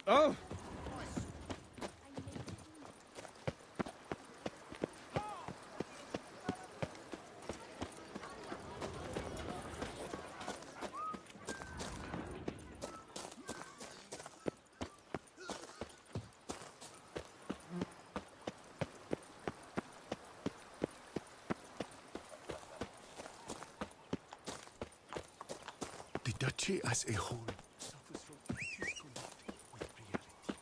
Oh! The duchy as a whole suffers from a disconnect with reality.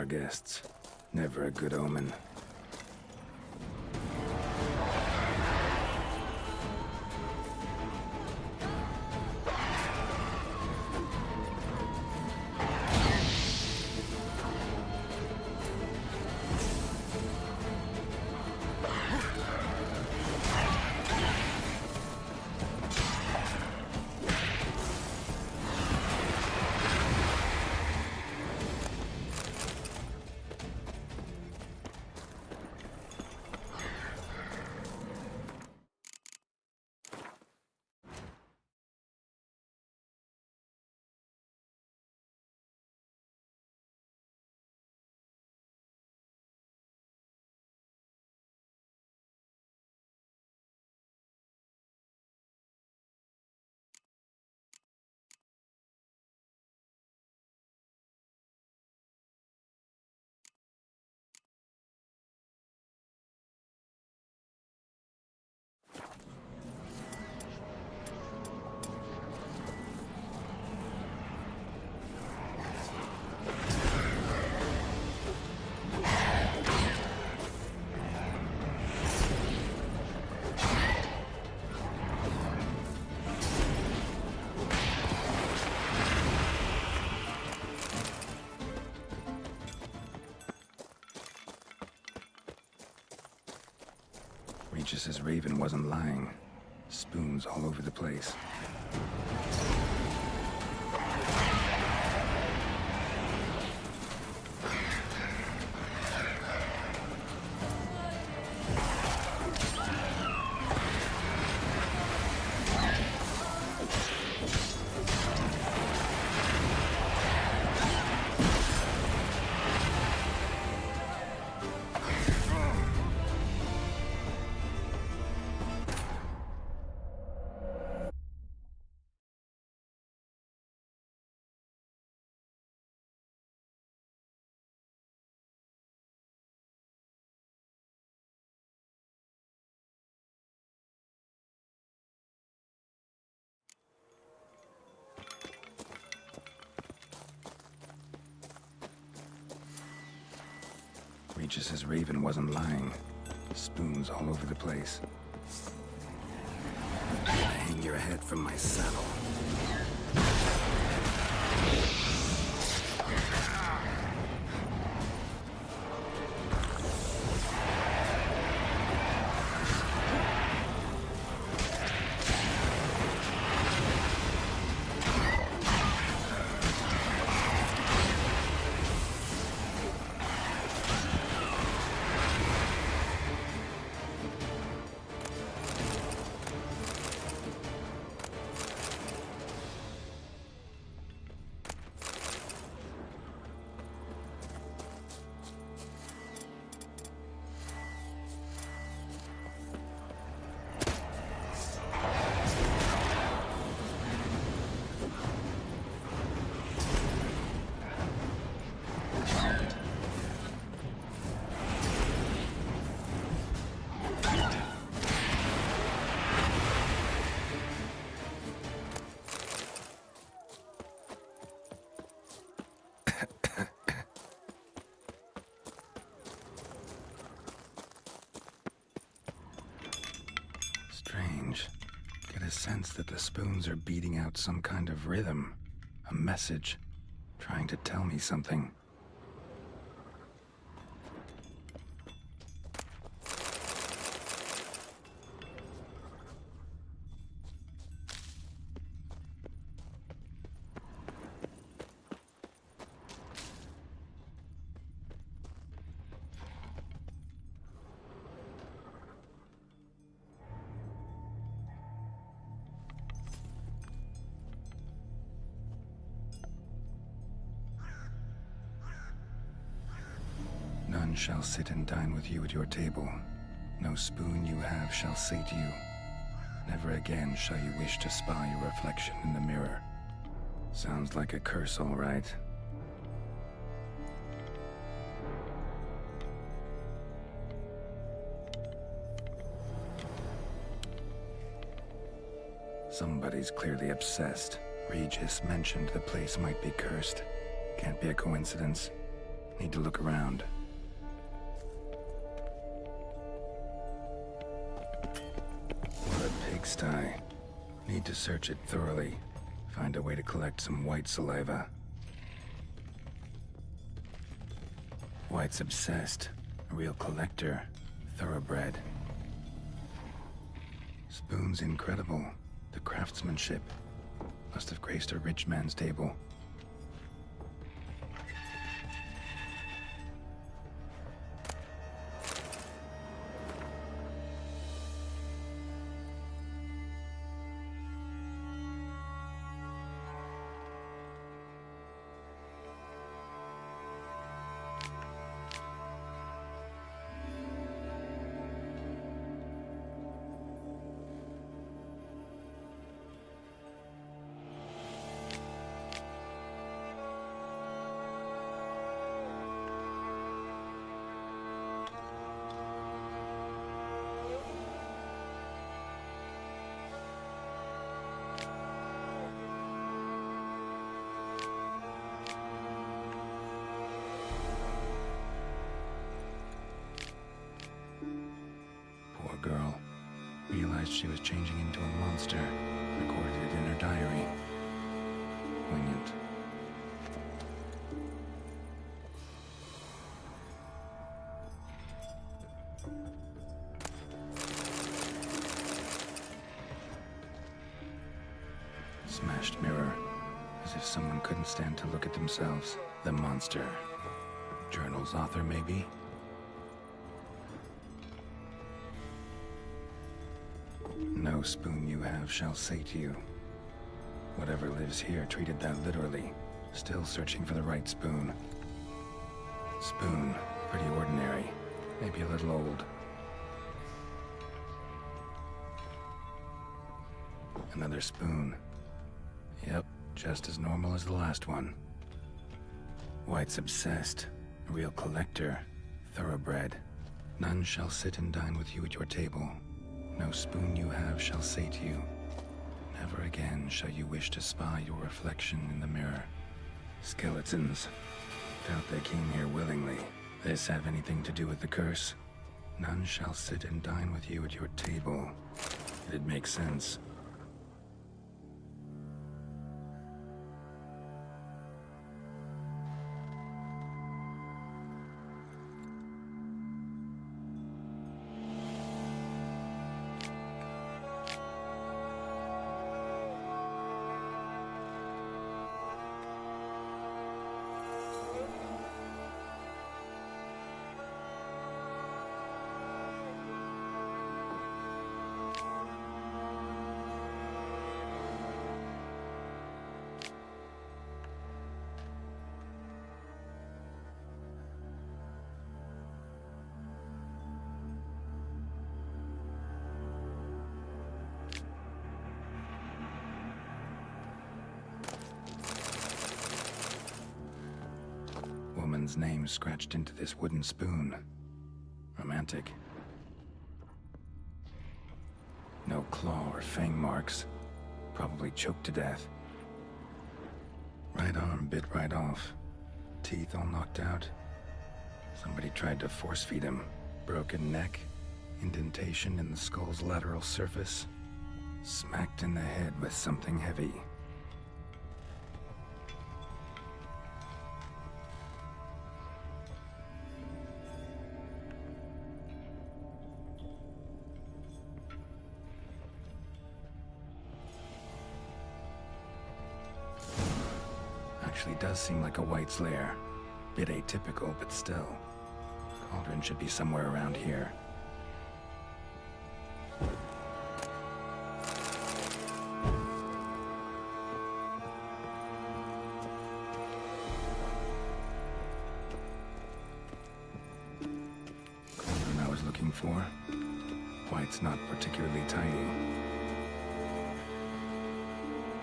our guests. Never a good omen. Regis' raven wasn't lying. Spoons all over the place. Regis' raven wasn't lying. Spoons all over the place. Hang your head from my saddle. Strange. Get a sense that the spoons are beating out some kind of rhythm, a message, trying to tell me something. None shall sit and dine with you at your table. No spoon you have shall sate you. Never again shall you wish to spy your reflection in the mirror. Sounds like a curse, all right. Somebody's clearly obsessed. Regis mentioned the place might be cursed. Can't be a coincidence. Need to look around. What a pigsty. Need to search it thoroughly. Find a way to collect some white saliva. White's obsessed. A real collector. Thoroughbred. Spoon's incredible. The craftsmanship. Must have graced a rich man's table. Poor girl. Realized she was changing into a monster. Recorded it in her diary. Poignant. Smashed mirror. As if someone couldn't stand to look at themselves. The monster. Journal's author, maybe? No spoon you have shall sate you. Whatever lives here treated that literally. Still searching for the right spoon. Spoon, pretty ordinary. Maybe a little old. Another spoon. Yep, just as normal as the last one. White's obsessed. A real collector. Thoroughbred. None shall sit and dine with you at your table. No spoon you have shall sate you. Never again shall you wish to spy your reflection in the mirror. Skeletons. Doubt they came here willingly. This have anything to do with the curse? None shall sit and dine with you at your table. It'd make sense. Woman's name scratched into this wooden spoon. Romantic. No claw or fang marks. Probably choked to death. Right arm bit right off. Teeth all knocked out. Somebody tried to force feed him. Broken neck. Indentation in the skull's lateral surface. Smacked in the head with something heavy. Actually does seem like a White's lair. Bit atypical, but still. Cauldron should be somewhere around here. Cauldron I was looking for. White's not particularly tidy.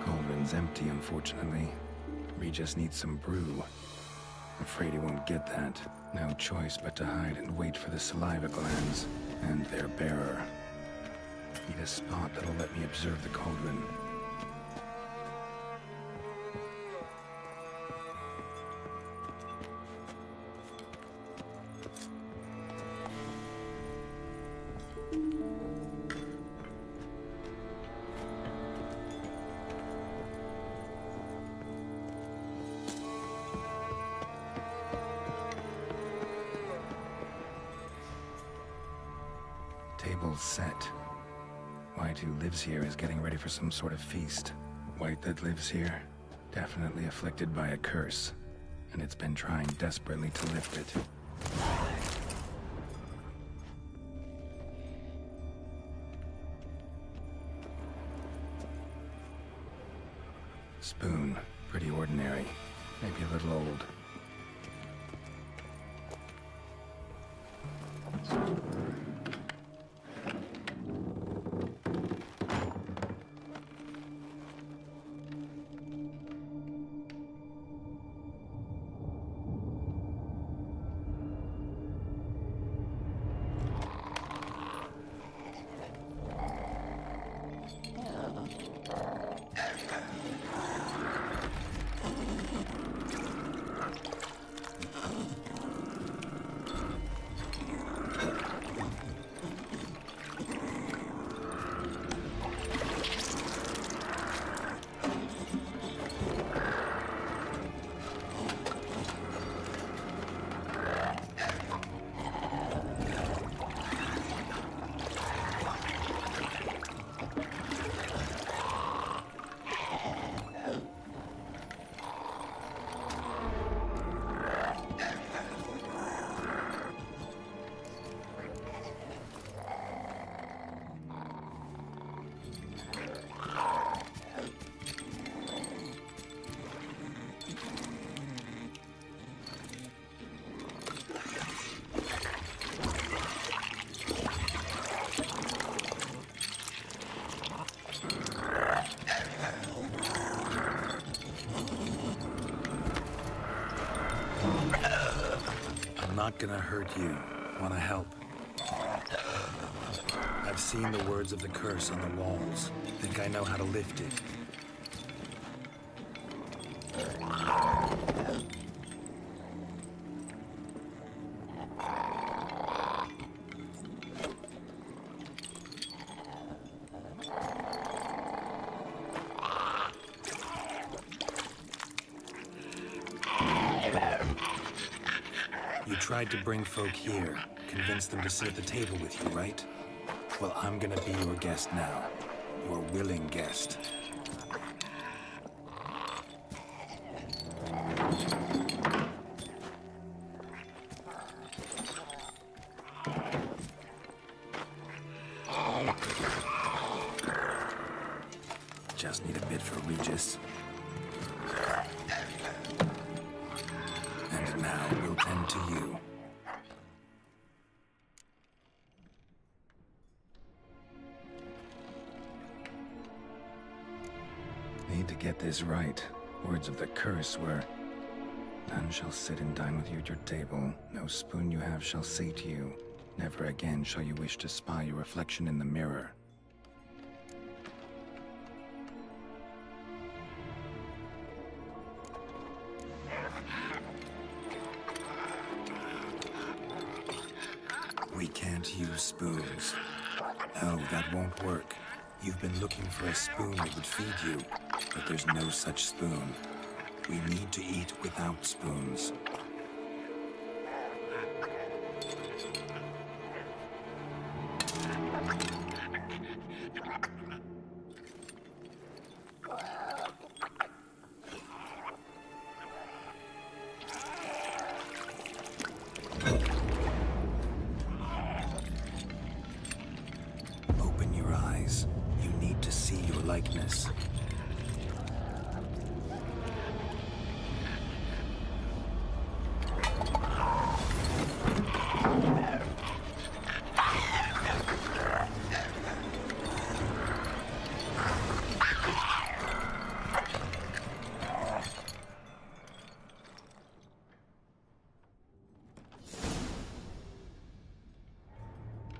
Cauldron's empty, unfortunately. Regis needs some brew. Afraid he won't get that. No choice but to hide and wait for the saliva glands and their bearer. Need a spot that'll let me observe the cauldron. set. White who lives here is getting ready for some sort of feast. White that lives here, definitely afflicted by a curse, and it's been trying desperately to lift it. Spoon, pretty ordinary, maybe a little old. I'm not gonna hurt you. Wanna help? I've seen the words of the curse on the walls. Think I know how to lift it. You tried to bring folk here, convince them to sit at the table with you, right? Well, I'm gonna be your guest now. Your willing guest. Just need a bit for Regis. And now we'll tend to you. Need to get this right. Words of the curse were, none shall sit and dine with you at your table. No spoon you have shall sate you. Never again shall you wish to spy your reflection in the mirror. We can't use spoons. No, that won't work. You've been looking for a spoon that would feed you, but there's no such spoon. We need to eat without spoons. Open your eyes. You need to see your likeness.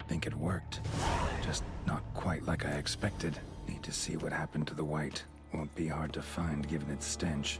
Think it worked. Just not quite like I expected. Need to see what happened to the white. Won't be hard to find given its stench.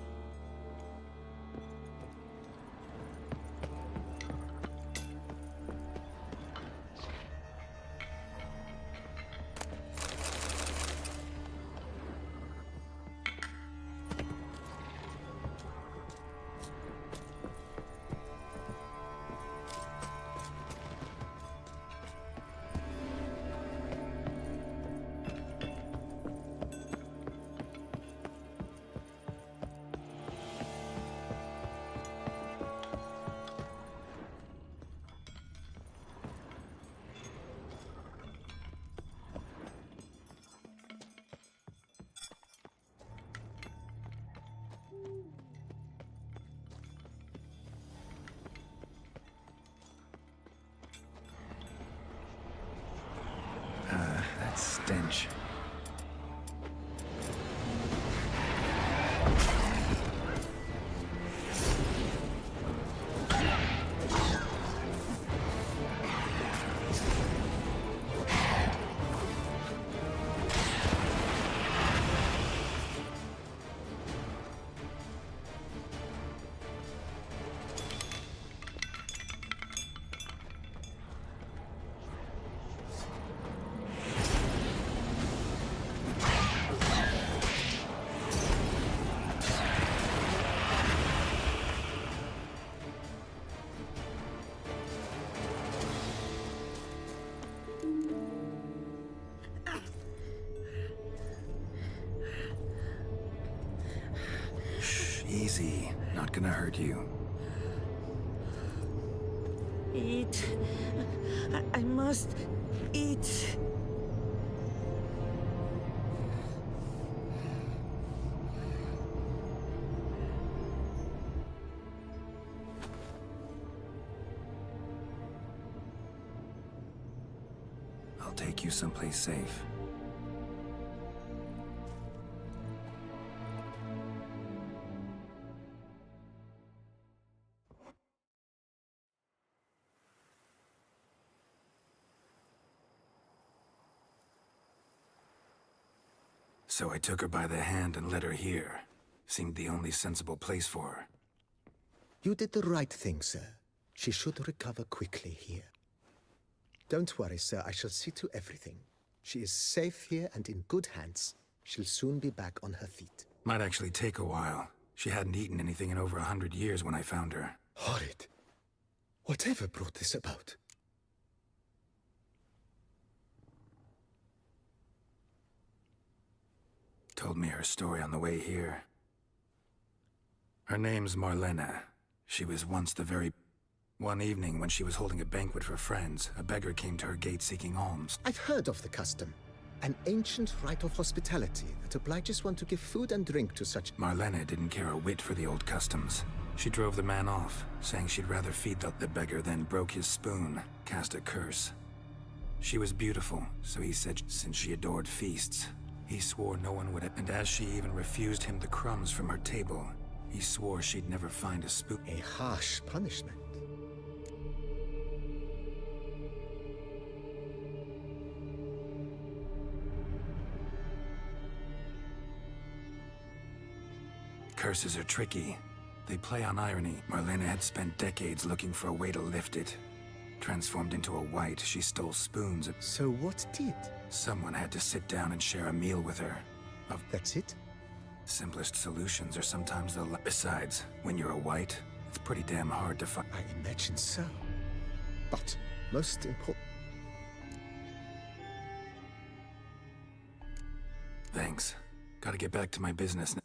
stench. Easy. Not gonna hurt you. Eat. I must eat. I'll take you someplace safe. So I took her by the hand and led her here. Seemed the only sensible place for her. You did the right thing, sir. She should recover quickly here. Don't worry, sir. I shall see to everything. She is safe here and in good hands. She'll soon be back on her feet. Might actually take a while. She hadn't eaten anything in over 100 years when I found her. Horrid. Whatever brought this about? Told me her story on the way here. Her name's Marlena. She was once the very... One evening, when she was holding a banquet for friends, a beggar came to her gate seeking alms. I've heard of the custom. An ancient rite of hospitality that obliges one to give food and drink to such... Marlena didn't care a whit for the old customs. She drove the man off, saying she'd rather feed the beggar than broke his spoon, cast a curse. She was beautiful, so he said since she adored feasts, he swore no one would... And as she even refused him the crumbs from her table, he swore she'd never find a spoon. A harsh punishment. Curses are tricky. They play on irony. Marlena had spent decades looking for a way to lift it. Transformed into a wight, she stole spoons. So what did? Someone had to sit down and share a meal with her. That's it? Simplest solutions are sometimes the... Besides, when you're a wight, it's pretty damn hard to find... I imagine so. But most important... Thanks. Gotta get back to my business now.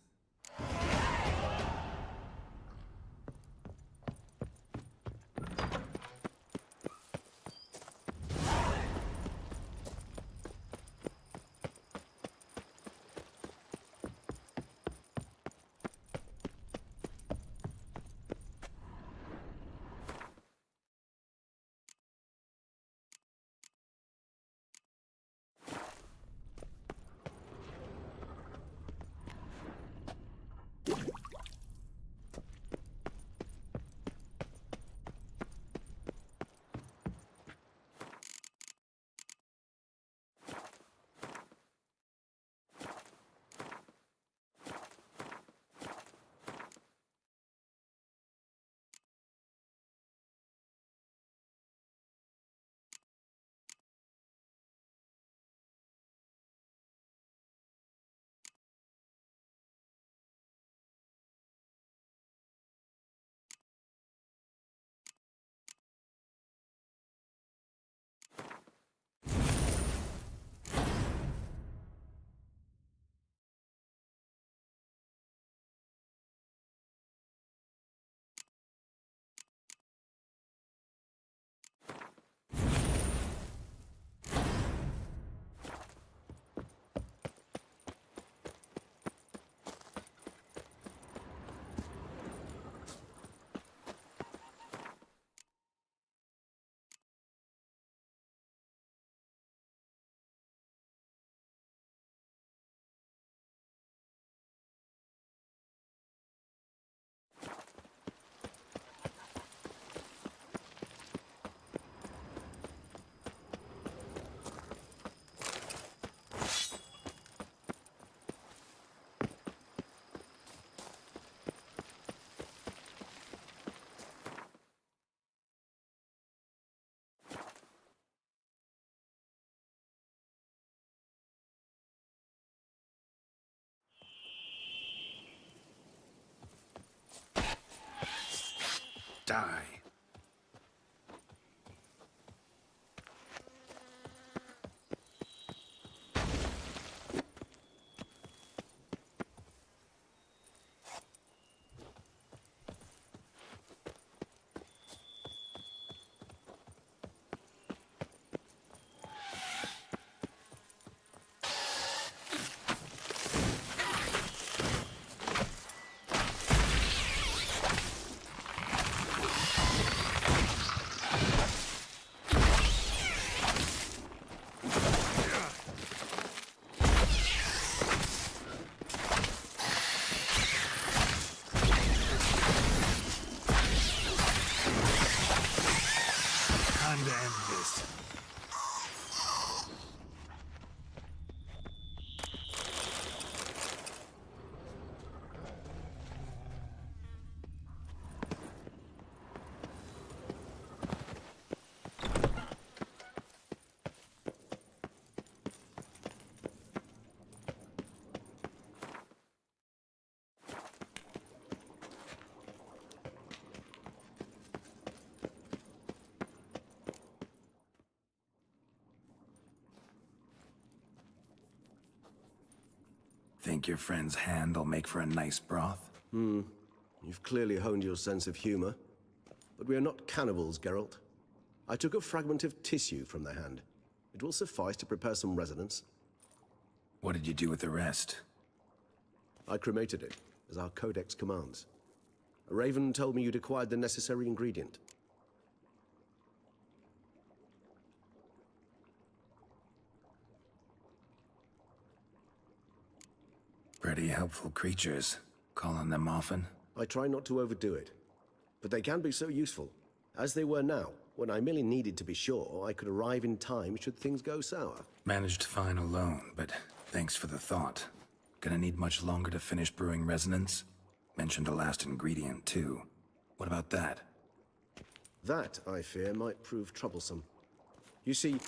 Die. Time to end this. Think your friend's hand will make for a nice broth? You've clearly honed your sense of humor. But we are not cannibals, Geralt. I took a fragment of tissue from the hand. It will suffice to prepare some resonance. What did you do with the rest? I cremated it, as our codex commands. A raven told me you'd acquired the necessary ingredient. Pretty helpful creatures. Call on them often? I try not to overdo it. But they can be so useful. As they were now, when I merely needed to be sure I could arrive in time should things go sour. Managed fine alone, but thanks for the thought. Gonna need much longer to finish brewing resonance? Mentioned a last ingredient, too. What about that? That, I fear, might prove troublesome. You see,